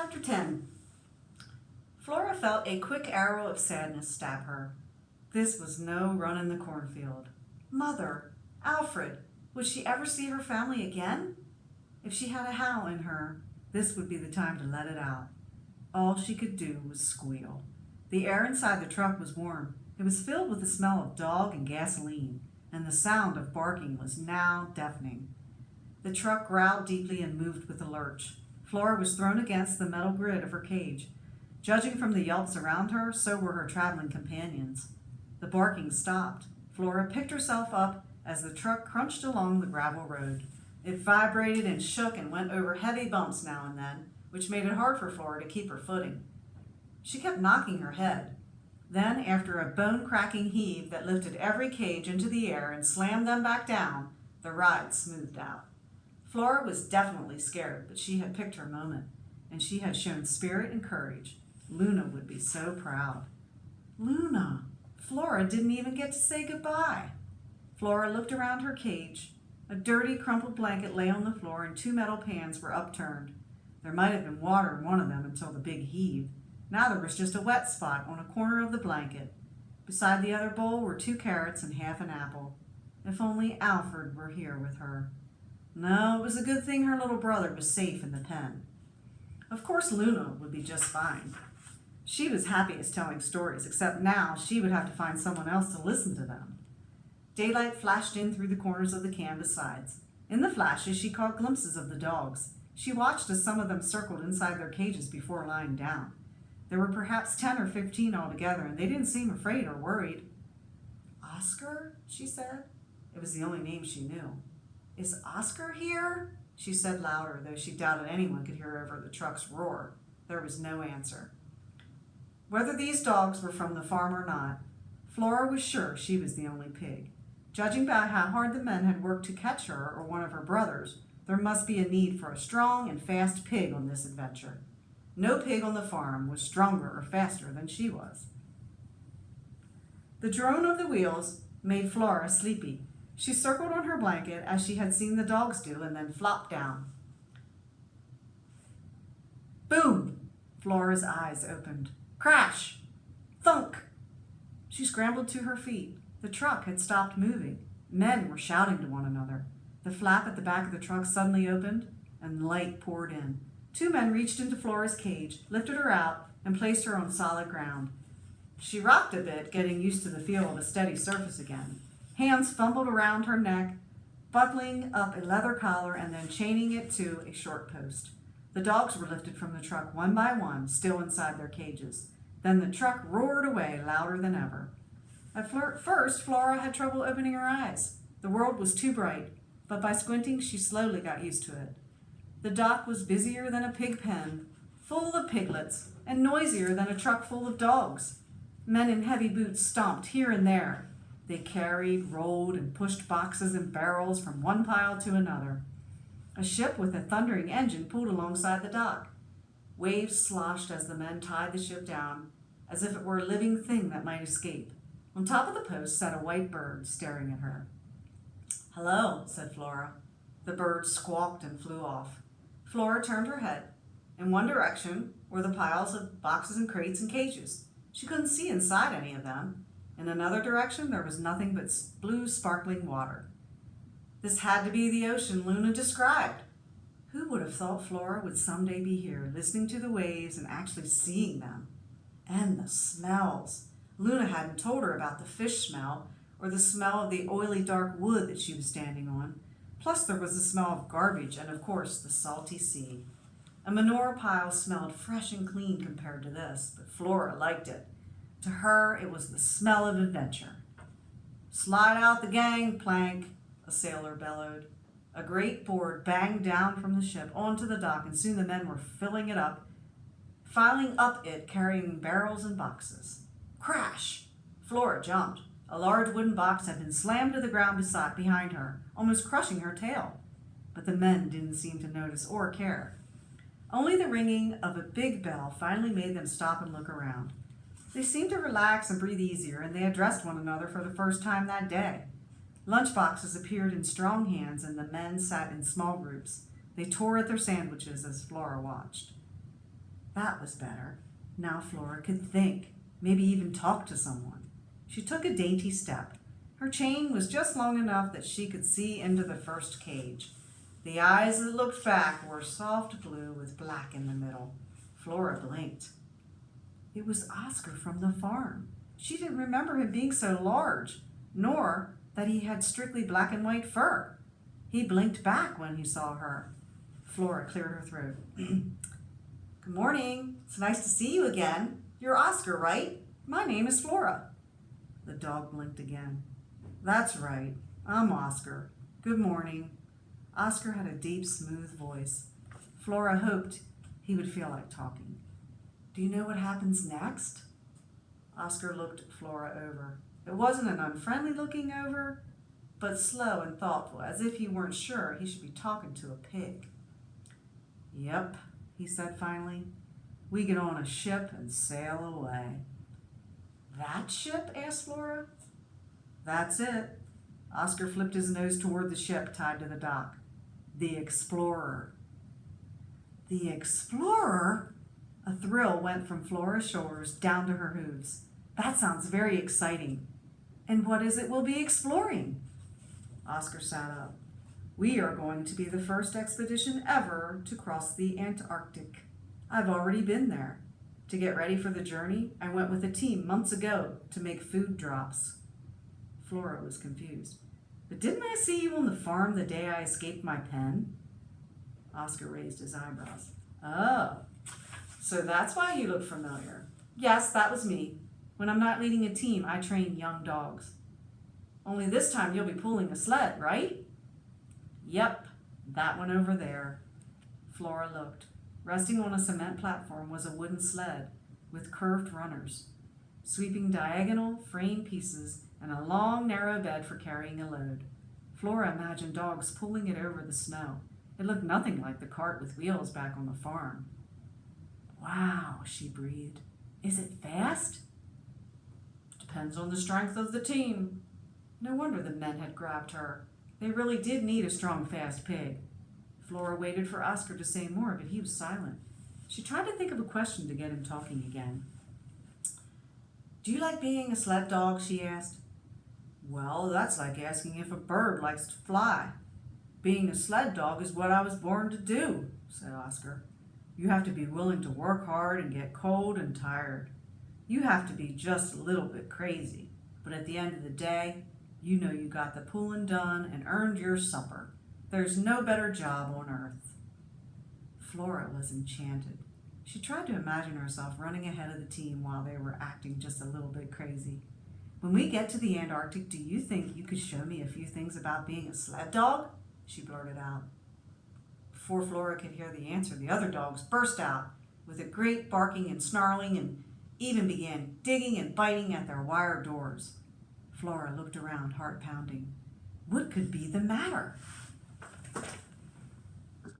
Chapter 10. Flora felt a quick arrow of sadness stab her. This was no run in the cornfield. Mother, Alfred, would she ever see her family again? If she had a howl in her, this would be the time to let it out. All she could do was squeal. The air inside the truck was warm. It was filled with the smell of dog and gasoline, and the sound of barking was now deafening. The truck growled deeply and moved with a lurch. Flora was thrown against the metal grid of her cage. Judging from the yelps around her, so were her traveling companions. The barking stopped. Flora picked herself up as the truck crunched along the gravel road. It vibrated and shook and went over heavy bumps now and then, which made it hard for Flora to keep her footing. She kept knocking her head. Then, after a bone-cracking heave that lifted every cage into the air and slammed them back down, the ride smoothed out. Flora was definitely scared, but she had picked her moment, and she had shown spirit and courage. Luna would be so proud. Luna! Flora didn't even get to say goodbye. Flora looked around her cage. A dirty, crumpled blanket lay on the floor, and 2 metal pans were upturned. There might have been water in one of them until the big heave. Now there was just a wet spot on a corner of the blanket. Beside the other bowl were 2 carrots and half an apple. If only Alfred were here with her. No, it was a good thing her little brother was safe in the pen. Of course Luna would be just fine. She was happiest telling stories, except now she would have to find someone else to listen to them. Daylight flashed in through the corners of the canvas sides. In the flashes, she caught glimpses of the dogs. She watched as some of them circled inside their cages before lying down. There were perhaps 10 or 15 altogether, and they didn't seem afraid or worried. Oscar, she said. It was the only name she knew. Is Oscar here? She said louder, though she doubted anyone could hear over the truck's roar. There was no answer. Whether these dogs were from the farm or not, Flora was sure she was the only pig. Judging by how hard the men had worked to catch her or one of her brothers, there must be a need for a strong and fast pig on this adventure. No pig on the farm was stronger or faster than she was. The drone of the wheels made Flora sleepy. She circled on her blanket as she had seen the dogs do and then flopped down. Boom! Flora's eyes opened. Crash! Thunk! She scrambled to her feet. The truck had stopped moving. Men were shouting to one another. The flap at the back of the truck suddenly opened, and light poured in. 2 men reached into Flora's cage, lifted her out, and placed her on solid ground. She rocked a bit, getting used to the feel of a steady surface again. Hands fumbled around her neck, buckling up a leather collar and then chaining it to a short post. The dogs were lifted from the truck one by one, still inside their cages. Then the truck roared away louder than ever. At first, Flora had trouble opening her eyes. The world was too bright, but by squinting, she slowly got used to it. The dock was busier than a pig pen, full of piglets, and noisier than a truck full of dogs. Men in heavy boots stomped here and there. They carried, rolled, and pushed boxes and barrels from one pile to another. A ship with a thundering engine pulled alongside the dock. Waves sloshed as the men tied the ship down, as if it were a living thing that might escape. On top of the post sat a white bird staring at her. Hello, said Flora. The bird squawked and flew off. Flora turned her head. In one direction were the piles of boxes and crates and cages. She couldn't see inside any of them. In another direction, there was nothing but blue, sparkling water. This had to be the ocean Luna described. Who would have thought Flora would someday be here, listening to the waves and actually seeing them? And the smells. Luna hadn't told her about the fish smell or the smell of the oily, dark wood that she was standing on. Plus, there was the smell of garbage and, of course, the salty sea. A manure pile smelled fresh and clean compared to this, but Flora liked it. To her, it was the smell of adventure. Slide out the gangplank, a sailor bellowed. A great board banged down from the ship onto the dock, and soon the men were filing up it, carrying barrels and boxes. Crash! Flora jumped. A large wooden box had been slammed to the ground behind her, almost crushing her tail. But the men didn't seem to notice or care. Only the ringing of a big bell finally made them stop and look around. They seemed to relax and breathe easier, and they addressed one another for the first time that day. Lunchboxes appeared in strong hands, and the men sat in small groups. They tore at their sandwiches as Flora watched. That was better. Now Flora could think, maybe even talk to someone. She took a dainty step. Her chain was just long enough that she could see into the first cage. The eyes that looked back were soft blue with black in the middle. Flora blinked. It was Oscar from the farm. She didn't remember him being so large, nor that he had strictly black and white fur. He blinked back when he saw her. Flora cleared her throat. Good morning. It's nice to see you again. You're Oscar, right? My name is Flora. The dog blinked again. That's right. I'm Oscar. Good morning. Oscar had a deep, smooth voice. Flora hoped he would feel like talking. Do you know what happens next? Oscar looked Flora over. It wasn't an unfriendly looking over, but slow and thoughtful, as if he weren't sure he should be talking to a pig. Yep, he said finally. We get on a ship and sail away. That ship? Asked Flora. That's it. Oscar flipped his nose toward the ship tied to the dock. The Explorer. The Explorer? A thrill went from Flora's shoulders down to her hooves. That sounds very exciting. And what is it we'll be exploring? Oscar sat up. We are going to be the first expedition ever to cross the Antarctic. I've already been there. To get ready for the journey, I went with a team months ago to make food drops. Flora was confused. But didn't I see you on the farm the day I escaped my pen? Oscar raised his eyebrows. Oh, so that's why you look familiar. Yes, that was me. When I'm not leading a team, I train young dogs. Only this time you'll be pulling a sled, right? Yep, that one over there. Flora looked. Resting on a cement platform was a wooden sled with curved runners, sweeping diagonal frame pieces and a long, narrow bed for carrying a load. Flora imagined dogs pulling it over the snow. It looked nothing like the cart with wheels back on the farm. Wow, she breathed. Is it fast? Depends on the strength of the team. No wonder the men had grabbed her. They really did need a strong, fast pig. Flora waited for Oscar to say more, but he was silent. She tried to think of a question to get him talking again. Do you like being a sled dog? She asked. Well, that's like asking if a bird likes to fly. Being a sled dog is what I was born to do, said Oscar. You have to be willing to work hard and get cold and tired. You have to be just a little bit crazy, but at the end of the day, you know you got the pulling done and earned your supper. There's no better job on earth. Flora was enchanted. She tried to imagine herself running ahead of the team while they were acting just a little bit crazy. When we get to the Antarctic, do you think you could show me a few things about being a sled dog? She blurted out. Before Flora could hear the answer, the other dogs burst out with a great barking and snarling and even began digging and biting at their wire doors. Flora looked around, heart pounding. What could be the matter?